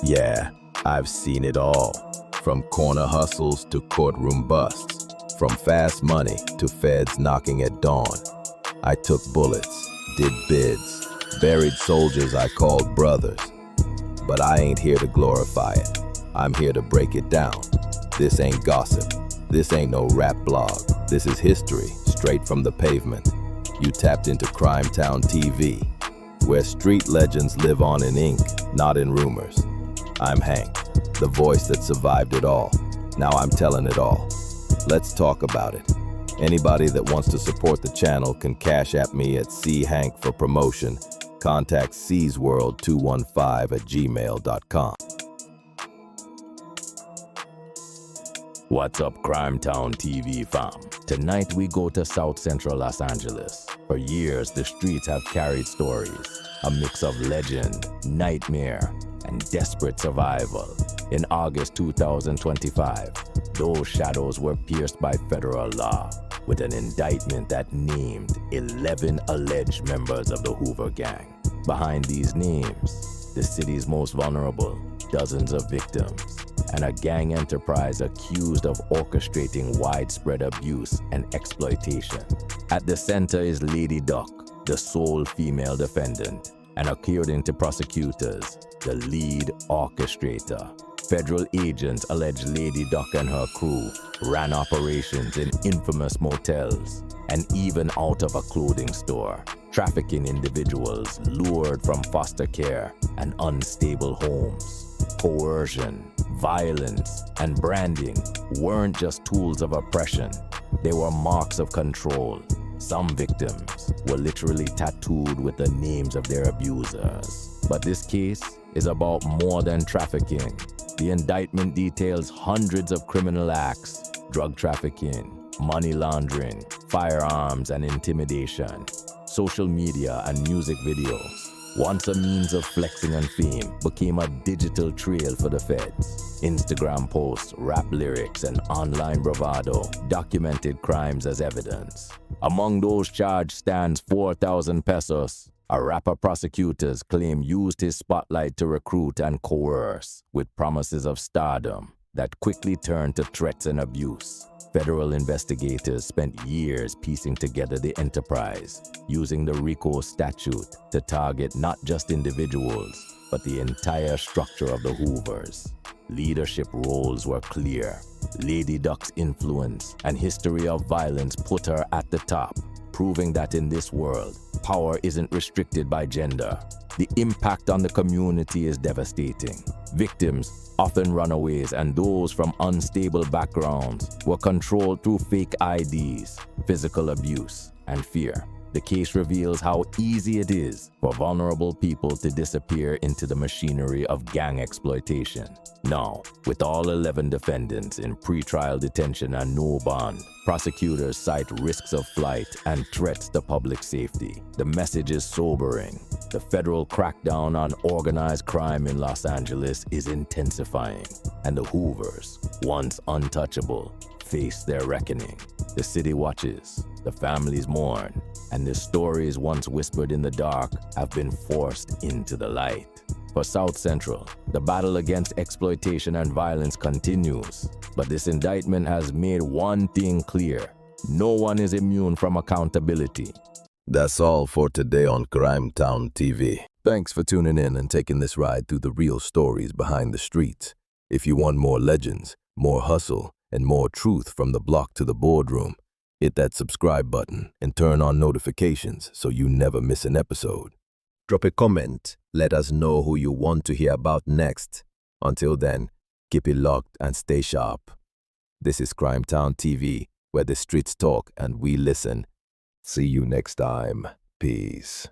Yeah, I've seen it all. From corner hustles to courtroom busts. From fast money to feds knocking at dawn. I took bullets, did bids, buried soldiers I called brothers. But I ain't here to glorify it. I'm here to break it down. This ain't gossip. This ain't no rap blog. This is history, straight from the pavement. You tapped into Crime Town TV, where street legends live on in ink, not in rumors. I'm Hank, the voice that survived it all. Now I'm telling it all. Let's talk about it. Anybody that wants to support the channel can cash at me at CHank for promotion. Contact seasworld215@gmail.com. What's up, Crime Town TV fam? Tonight we go to South Central Los Angeles. For years, the streets have carried stories, a mix of legend, nightmare, and desperate survival. In August 2025, those shadows were pierced by federal law with an indictment that named 11 alleged members of the Hoover Gang. Behind these names, the city's most vulnerable, dozens of victims, and a gang enterprise accused of orchestrating widespread abuse and exploitation. At the center is Lady Duck, the sole female defendant, and according to prosecutors, the lead orchestrator. Federal agents allege Lady Duck and her crew ran operations in infamous motels and even out of a clothing store, trafficking individuals lured from foster care and unstable homes. Coercion, violence, and branding weren't just tools of oppression, they were marks of control. Some victims were literally tattooed with the names of their abusers. But this case is about more than trafficking. The indictment details hundreds of criminal acts: drug trafficking, money laundering, firearms and intimidation, social media and music videos. Once a means of flexing and fame, became a digital trail for the feds. Instagram posts, rap lyrics, and online bravado documented crimes as evidence. Among those charged stands 4,000 pesos. A rapper prosecutors claim used his spotlight to recruit and coerce, with promises of stardom that quickly turned to threats and abuse. Federal investigators spent years piecing together the enterprise, using the RICO statute to target not just individuals, but the entire structure of the Hoovers. Leadership roles were clear. Lady Duck's influence and history of violence put her at the top, proving that in this world, power isn't restricted by gender. The impact on the community is devastating. Victims, often runaways and those from unstable backgrounds, were controlled through fake IDs, physical abuse, and fear. The case reveals how easy it is for vulnerable people to disappear into the machinery of gang exploitation. Now, with all 11 defendants in pretrial detention and no bond, prosecutors cite risks of flight and threats to public safety. The message is sobering. The federal crackdown on organized crime in Los Angeles is intensifying, and the Hoovers, once untouchable, face their reckoning. The city watches, the families mourn, and the stories once whispered in the dark have been forced into the light. For South Central, the battle against exploitation and violence continues, but this indictment has made one thing clear: no one is immune from accountability. That's all for today on Crime Town TV. Thanks for tuning in and taking this ride through the real stories behind the streets. If you want more legends, more hustle, and more truth from the block to the boardroom, hit that subscribe button and turn on notifications so you never miss an episode. Drop a comment, let us know who you want to hear about next. Until then, keep it locked and stay sharp. This is Crime Town TV, where the streets talk and we listen. See you next time. Peace.